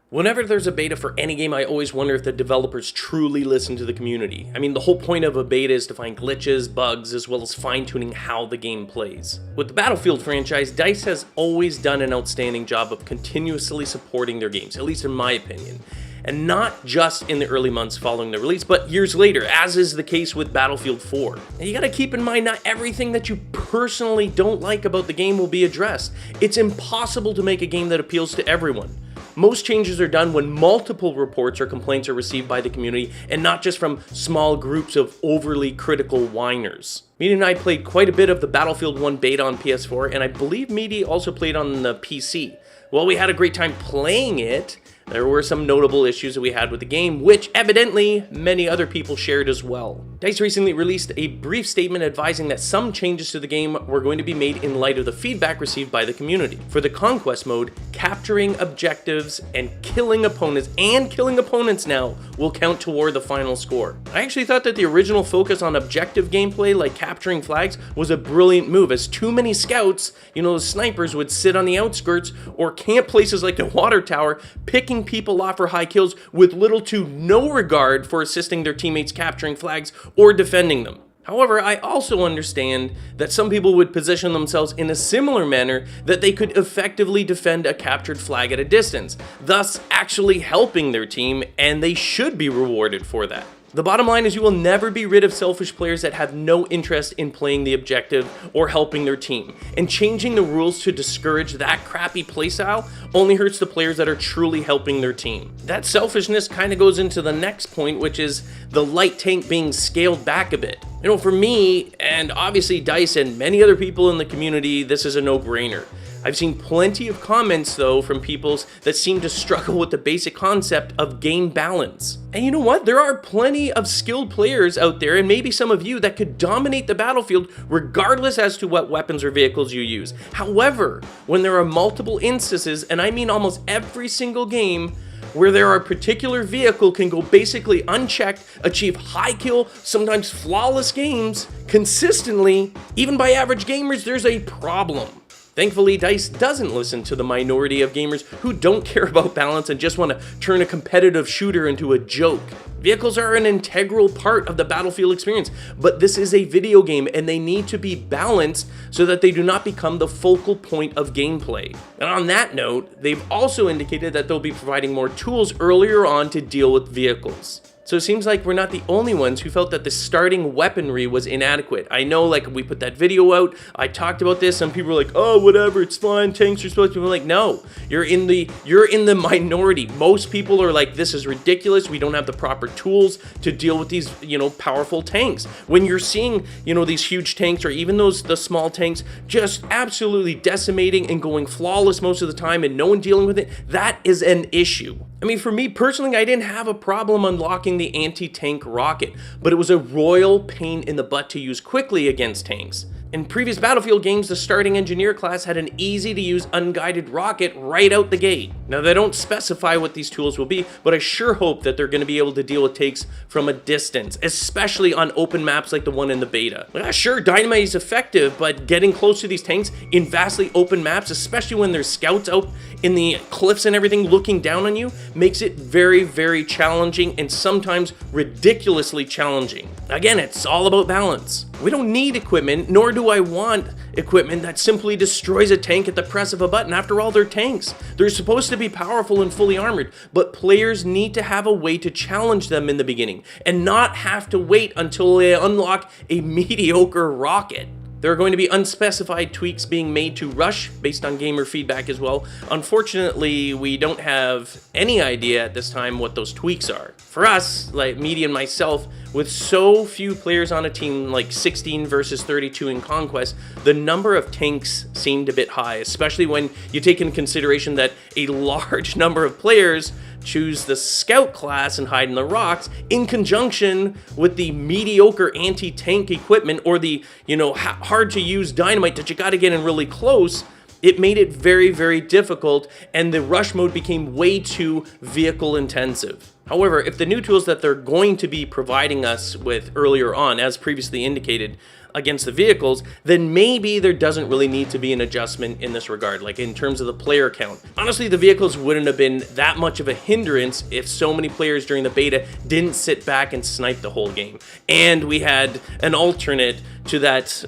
Whenever there's a beta for any game, I always wonder if the developers truly listen to the community. I mean, the whole point of a beta is to find glitches, bugs, as well as fine-tuning how the game plays. With the Battlefield franchise, DICE has always done an outstanding job of continuously supporting their games, at least in my opinion. And not just in the early months following the release, but years later, as is the case with Battlefield 4. And you gotta keep in mind, not everything that you personally don't like about the game will be addressed. It's impossible to make a game that appeals to everyone. Most changes are done when multiple reports or complaints are received by the community and not just from small groups of overly critical whiners. Meaty and I played quite a bit of the Battlefield 1 beta on PS4, and I believe Meaty also played on the PC. While we had a great time playing it, there were some notable issues that we had with the game, which evidently many other people shared as well. DICE recently released a brief statement advising that some changes to the game were going to be made in light of the feedback received by the community. For the Conquest mode, capturing objectives and killing opponents now will count toward the final score. I actually thought that the original focus on objective gameplay, like capturing flags, was a brilliant move, as too many scouts, the snipers, would sit on the outskirts or camp places like the water tower, picking people off for high kills with little to no regard for assisting their teammates capturing flags or defending them. However, I also understand that some people would position themselves in a similar manner that they could effectively defend a captured flag at a distance, thus actually helping their team, and they should be rewarded for that. The bottom line is you will never be rid of selfish players that have no interest in playing the objective or helping their team, and changing the rules to discourage that crappy playstyle only hurts the players that are truly helping their team. That selfishness kind of goes into the next point, which is the light tank being scaled back a bit. For me, and obviously DICE and many other people in the community, this is a no-brainer. I've seen plenty of comments, though, from people that seem to struggle with the basic concept of game balance. And you know what? There are plenty of skilled players out there, and maybe some of you, that could dominate the battlefield regardless as to what weapons or vehicles you use. However, when there are multiple instances, and I mean almost every single game, where there are particular vehicle can go basically unchecked, achieve high kill, sometimes flawless games, consistently, even by average gamers, there's a problem. Thankfully, DICE doesn't listen to the minority of gamers who don't care about balance and just want to turn a competitive shooter into a joke. Vehicles are an integral part of the Battlefield experience, but this is a video game and they need to be balanced so that they do not become the focal point of gameplay. And on that note, they've also indicated that they'll be providing more tools earlier on to deal with vehicles. So it seems like we're not the only ones who felt that the starting weaponry was inadequate. I know, we put that video out, I talked about this, some people were like, oh, whatever, it's fine, tanks are supposed to be like, no, you're in the minority. Most people are like, this is ridiculous, we don't have the proper tools to deal with these, powerful tanks. When you're seeing, these huge tanks, or even the small tanks, just absolutely decimating and going flawless most of the time and no one dealing with it, that is an issue. I mean, for me personally, I didn't have a problem unlocking the anti-tank rocket, but it was a royal pain in the butt to use quickly against tanks. In previous Battlefield games, the starting engineer class had an easy-to-use unguided rocket right out the gate. Now, they don't specify what these tools will be, but I sure hope that they're going to be able to deal with tanks from a distance, especially on open maps like the one in the beta. Yeah, sure, dynamite is effective, but getting close to these tanks in vastly open maps, especially when there's scouts out in the cliffs and everything looking down on you, makes it very, very challenging and sometimes ridiculously challenging. Again, it's all about balance. We don't need equipment, nor do I want equipment that simply destroys a tank at the press of a button. After all, they're tanks. They're supposed to be powerful and fully armored, but players need to have a way to challenge them in the beginning and not have to wait until they unlock a mediocre rocket. There are going to be unspecified tweaks being made to Rush based on gamer feedback as well. Unfortunately, we don't have any idea at this time what those tweaks are. For us, like me and myself, with so few players on a team, like 16 versus 32 in Conquest, the number of tanks seemed a bit high, especially when you take into consideration that a large number of players choose the scout class and hide in the rocks in conjunction with the mediocre anti-tank equipment or the, hard to use dynamite that you got to get in really close. It made it very, very difficult, and the rush mode became way too vehicle intensive. However, if the new tools that they're going to be providing us with earlier on, as previously indicated, against the vehicles, then maybe there doesn't really need to be an adjustment in this regard, like in terms of the player count. Honestly, the vehicles wouldn't have been that much of a hindrance if so many players during the beta didn't sit back and snipe the whole game. And we had an alternate to that,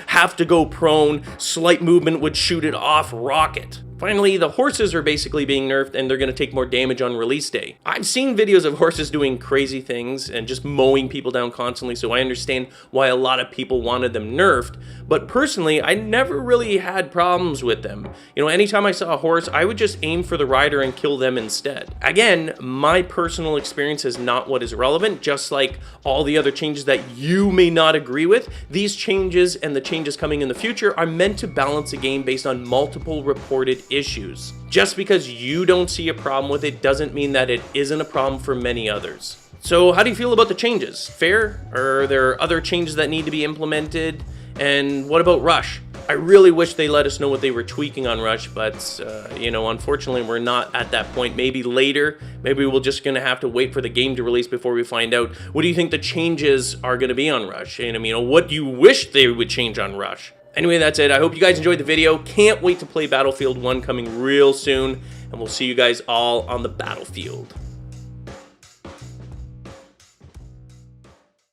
have to go prone, slight movement would shoot it off rocket. Finally, the horses are basically being nerfed and they're going to take more damage on release day. I've seen videos of horses doing crazy things and just mowing people down constantly, so I understand why a lot of people wanted them nerfed, but personally, I never really had problems with them. Anytime I saw a horse, I would just aim for the rider and kill them instead. Again, my personal experience is not what is relevant, just like all the other changes that you may not agree with. These changes and the changes coming in the future are meant to balance a game based on multiple reported issues. Just because you don't see a problem with it doesn't mean that it isn't a problem for many others. So how do you feel about the changes? Fair? Or are there other changes that need to be implemented? And what about Rush? I really wish they let us know what they were tweaking on Rush, but unfortunately we're not at that point. Maybe later, maybe we're just gonna have to wait for the game to release before we find out. What do you think the changes are gonna be on Rush? And what do you wish they would change on Rush? Anyway, that's it. I hope you guys enjoyed the video. Can't wait to play Battlefield 1 coming real soon, and we'll see you guys all on the battlefield.